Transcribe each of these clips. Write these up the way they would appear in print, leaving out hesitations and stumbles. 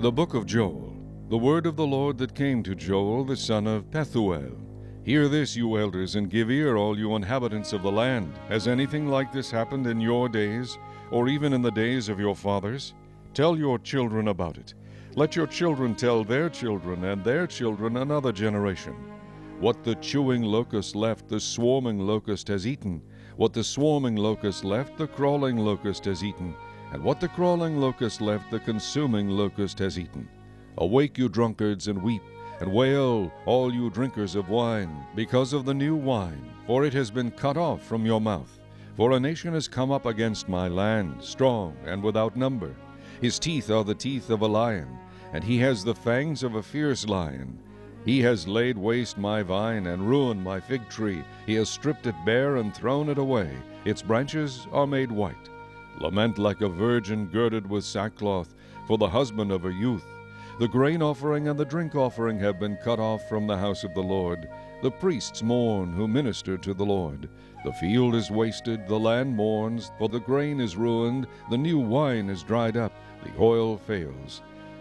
The book of Joel. The word of the Lord that came to Joel the son of Pethuel. Hear this, you elders, and give ear, all you inhabitants of the land. Has anything like this happened in your days, or even in the days of your fathers? Tell your children about it. Let your children tell their children and their children another generation. What the chewing locust left, the swarming locust has eaten. What the swarming locust left, the crawling locust has eaten. And what the crawling locust left, the consuming locust has eaten. Awake, you drunkards, and weep, and wail, all you drinkers of wine, because of the new wine, for it has been cut off from your mouth. For a nation has come up against my land, strong and without number. His teeth are the teeth of a lion, and he has the fangs of a fierce lion. He has laid waste my vine and ruined my fig tree. He has stripped it bare and thrown it away. Its branches are made white. Lament like a virgin girded with sackcloth for the husband of her youth. The grain offering and the drink offering have been cut off from the house of the Lord. The priests mourn who minister to the Lord. The field is wasted, the land mourns, for the grain is ruined, the new wine is dried up, the oil fails.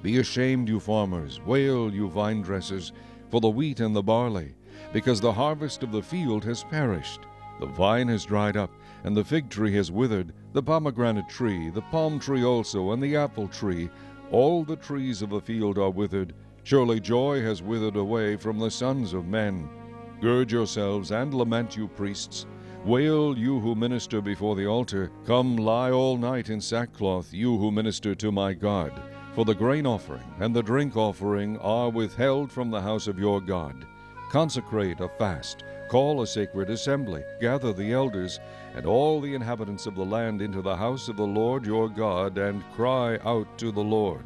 Be ashamed, you farmers, wail, you vine dressers, for the wheat and the barley, because the harvest of the field has perished. The vine has dried up, and the fig tree has withered, the pomegranate tree, the palm tree also, and the apple tree. All the trees of the field are withered. Surely joy has withered away from the sons of men. Gird yourselves and lament, you priests. Wail, you who minister before the altar. Come, lie all night in sackcloth, you who minister to my God. For the grain offering and the drink offering are withheld from the house of your God. Consecrate a fast. Call a sacred assembly, gather the elders, and all the inhabitants of the land into the house of the Lord your God, and cry out to the Lord.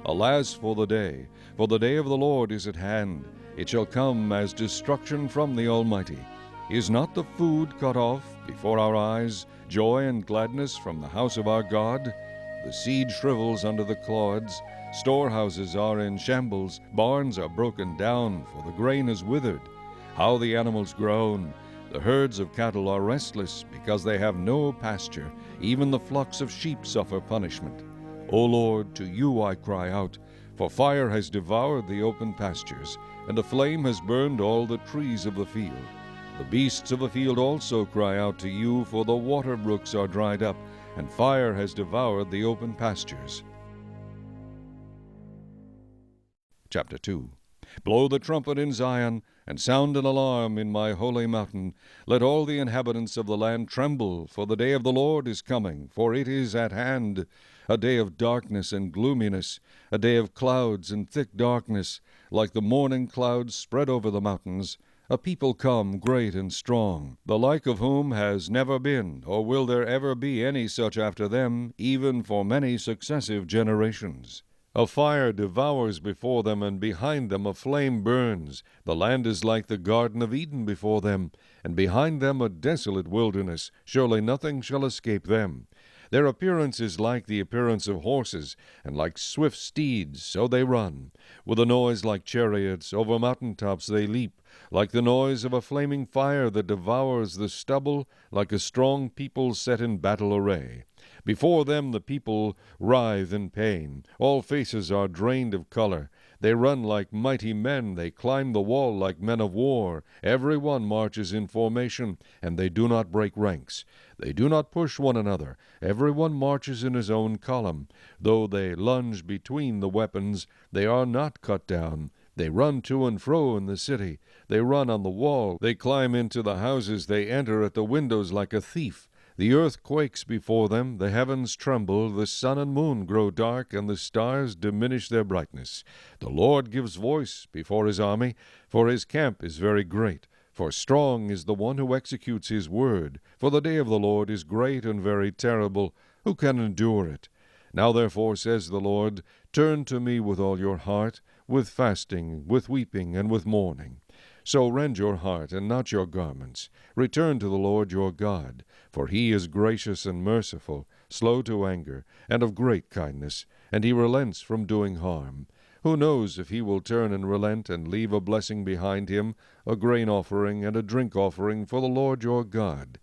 Alas for the day of the Lord is at hand. It shall come as destruction from the Almighty. Is not the food cut off before our eyes, joy and gladness from the house of our God? The seed shrivels under the clods, storehouses are in shambles, barns are broken down, for the grain is withered. How the animals groan! The herds of cattle are restless, because they have no pasture. Even the flocks of sheep suffer punishment. O Lord, to you I cry out, for fire has devoured the open pastures, and a flame has burned all the trees of the field. The beasts of the field also cry out to you, for the water brooks are dried up, and fire has devoured the open pastures. Chapter 2. Blow the trumpet in Zion, and sound an alarm in my holy mountain. Let all the inhabitants of the land tremble, for the day of the Lord is coming, for it is at hand, a day of darkness and gloominess, a day of clouds and thick darkness, like the morning clouds spread over the mountains. A people come, great and strong, the like of whom has never been, or will there ever be any such after them, even for many successive generations. A fire devours before them, and behind them a flame burns. The land is like the Garden of Eden before them, and behind them a desolate wilderness. Surely nothing shall escape them. Their appearance is like the appearance of horses, and like swift steeds, so they run. With a noise like chariots, over mountain tops they leap, like the noise of a flaming fire that devours the stubble, like a strong people set in battle array. Before them the people writhe in pain. All faces are drained of color. They run like mighty men. They climb the wall like men of war. Every one marches in formation, and they do not break ranks. They do not push one another. Every one marches in his own column. Though they lunge between the weapons, they are not cut down. They run to and fro in the city. They run on the wall. They climb into the houses. They enter at the windows like a thief. The earth quakes before them, the heavens tremble, the sun and moon grow dark, and the stars diminish their brightness. The Lord gives voice before his army, for his camp is very great. For strong is the one who executes his word. For the day of the Lord is great and very terrible. Who can endure it? Now therefore, says the Lord, turn to me with all your heart, with fasting, with weeping, and with mourning. So rend your heart and not your garments. Return to the Lord your God, for he is gracious and merciful, slow to anger, and of great kindness, and he relents from doing harm. Who knows if he will turn and relent and leave a blessing behind him, a grain offering and a drink offering for the Lord your God?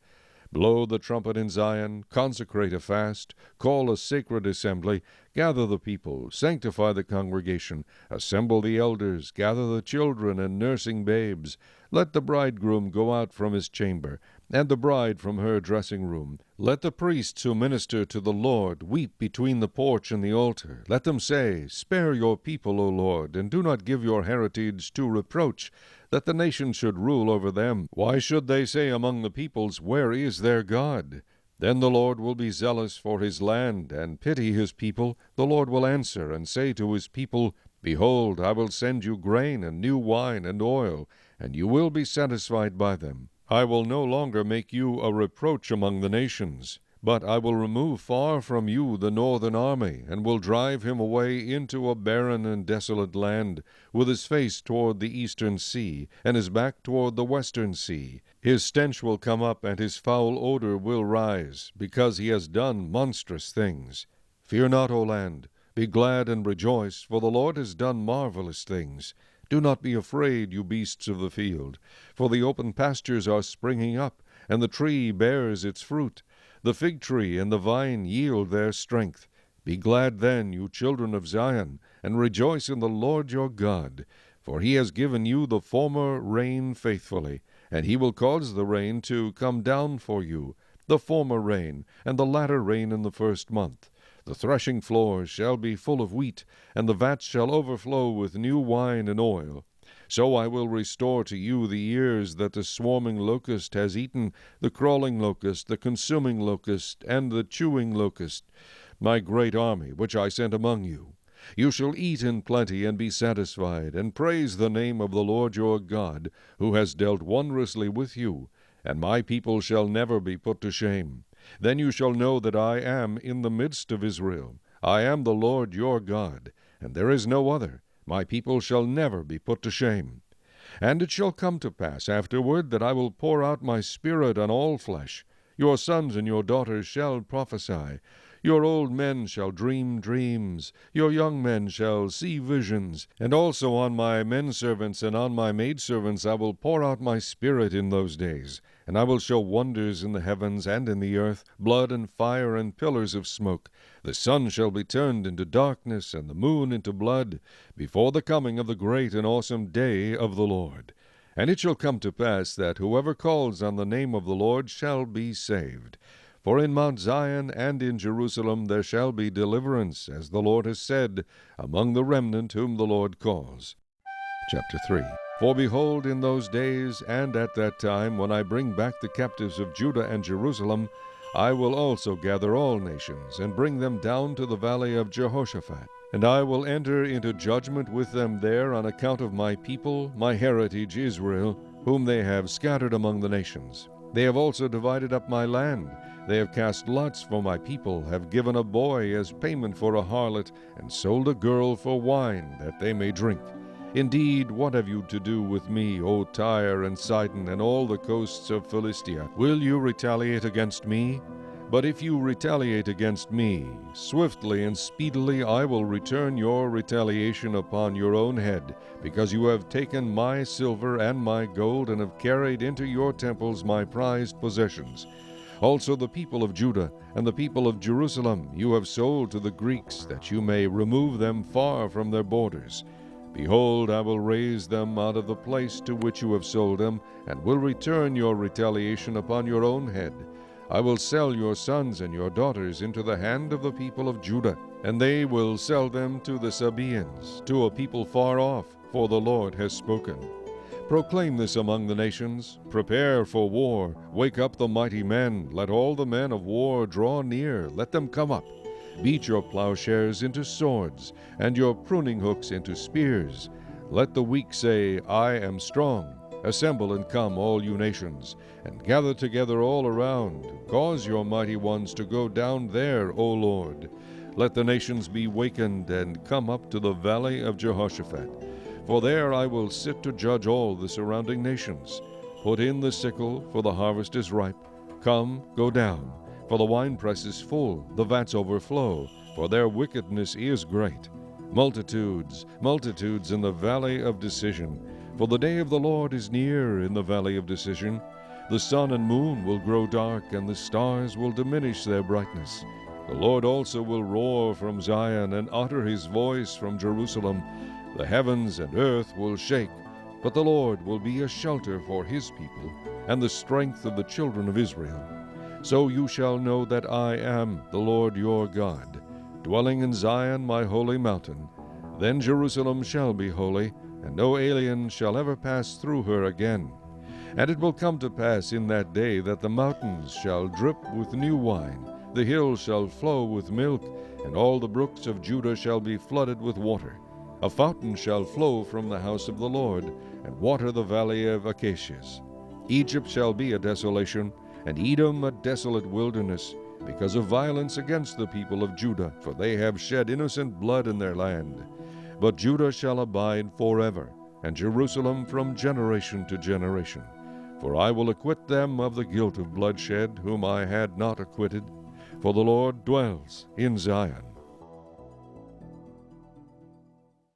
Blow the trumpet in Zion, consecrate a fast, call a sacred assembly, Gather the people, sanctify the congregation, assemble the elders, gather the children and nursing babes. Let the bridegroom go out from his chamber, and the bride from her dressing room. Let the priests who minister to the Lord weep between the porch and the altar. Let them say, Spare your people, O Lord, and do not give your heritage to reproach, that the nations should rule over them. Why should they say among the peoples, Where is their God? Then the Lord will be zealous for his land, and pity his people. The Lord will answer, and say to his people, Behold, I will send you grain, and new wine, and oil, and you will be satisfied by them. I will no longer make you a reproach among the nations, but I will remove far from you the northern army, and will drive him away into a barren and desolate land, with his face toward the eastern sea, and his back toward the western sea. His stench will come up, and his foul odor will rise, because he has done monstrous things. Fear not, O land, be glad and rejoice, for the Lord has done marvelous things. Do not be afraid, you beasts of the field, for the open pastures are springing up, and the tree bears its fruit. The fig tree and the vine yield their strength. Be glad then, you children of Zion, and rejoice in the Lord your God, for he has given you the former rain faithfully, and he will cause the rain to come down for you, the former rain and the latter rain in the first month. The threshing floors shall be full of wheat, and the vats shall overflow with new wine and oil. So I will restore to you the years that the swarming locust has eaten, the crawling locust, the consuming locust, and the chewing locust, my great army which I sent among you. You shall eat in plenty and be satisfied, and praise the name of the Lord your God, who has dealt wondrously with you, and my people shall never be put to shame. Then you shall know that I am in the midst of Israel. I am the Lord your God, and there is no other. My people shall never be put to shame. And it shall come to pass afterward that I will pour out my Spirit on all flesh. Your sons and your daughters shall prophesy. Your old men shall dream dreams. Your young men shall see visions. And also on my menservants and on my maidservants I will pour out my Spirit in those days. And I will show wonders in the heavens and in the earth, blood and fire and pillars of smoke. The sun shall be turned into darkness, and the moon into blood, before the coming of the great and awesome day of the Lord. And it shall come to pass that whoever calls on the name of the Lord shall be saved. For in Mount Zion and in Jerusalem there shall be deliverance, as the Lord has said, among the remnant whom the Lord calls. Chapter 3. For behold, in those days and at that time, when I bring back the captives of Judah and Jerusalem, I will also gather all nations, and bring them down to the valley of Jehoshaphat. And I will enter into judgment with them there on account of my people, my heritage Israel, whom they have scattered among the nations. They have also divided up my land. They have cast lots for my people, have given a boy as payment for a harlot, and sold a girl for wine, that they may drink. Indeed, what have you to do with me, O Tyre and Sidon, and all the coasts of Philistia? Will you retaliate against me? But if you retaliate against me, swiftly and speedily I will return your retaliation upon your own head, because you have taken my silver and my gold, and have carried into your temples my prized possessions. Also the people of Judah and the people of Jerusalem you have sold to the Greeks, that you may remove them far from their borders. Behold, I will raise them out of the place to which you have sold them, and will return your retaliation upon your own head. I will sell your sons and your daughters into the hand of the people of Judah, and they will sell them to the Sabaeans, to a people far off, for the Lord has spoken. Proclaim this among the nations. Prepare for war. Wake up the mighty men. Let all the men of war draw near. Let them come up. Beat your plowshares into swords, and your pruning hooks into spears. Let the weak say, I am strong. Assemble and come, all you nations, and gather together all around. Cause your mighty ones to go down there, O Lord. Let the nations be wakened, and come up to the valley of Jehoshaphat. For there I will sit to judge all the surrounding nations. Put in the sickle, for the harvest is ripe. Come, go down. For the winepress is full, the vats overflow, for their wickedness is great. Multitudes, multitudes in the valley of decision, for the day of the Lord is near in the valley of decision. The sun and moon will grow dark, and the stars will diminish their brightness. The Lord also will roar from Zion and utter his voice from Jerusalem. The heavens and earth will shake, but the Lord will be a shelter for his people and the strength of the children of Israel. So you shall know that I am the Lord your God, dwelling in Zion my holy mountain. Then Jerusalem shall be holy, and no alien shall ever pass through her again. And it will come to pass in that day that the mountains shall drip with new wine, the hills shall flow with milk, and all the brooks of Judah shall be flooded with water. A fountain shall flow from the house of the Lord, and water the valley of Acacias. Egypt shall be a desolation, and Edom a desolate wilderness, because of violence against the people of Judah, for they have shed innocent blood in their land. But Judah shall abide forever, and Jerusalem from generation to generation. For I will acquit them of the guilt of bloodshed, whom I had not acquitted, for the Lord dwells in Zion.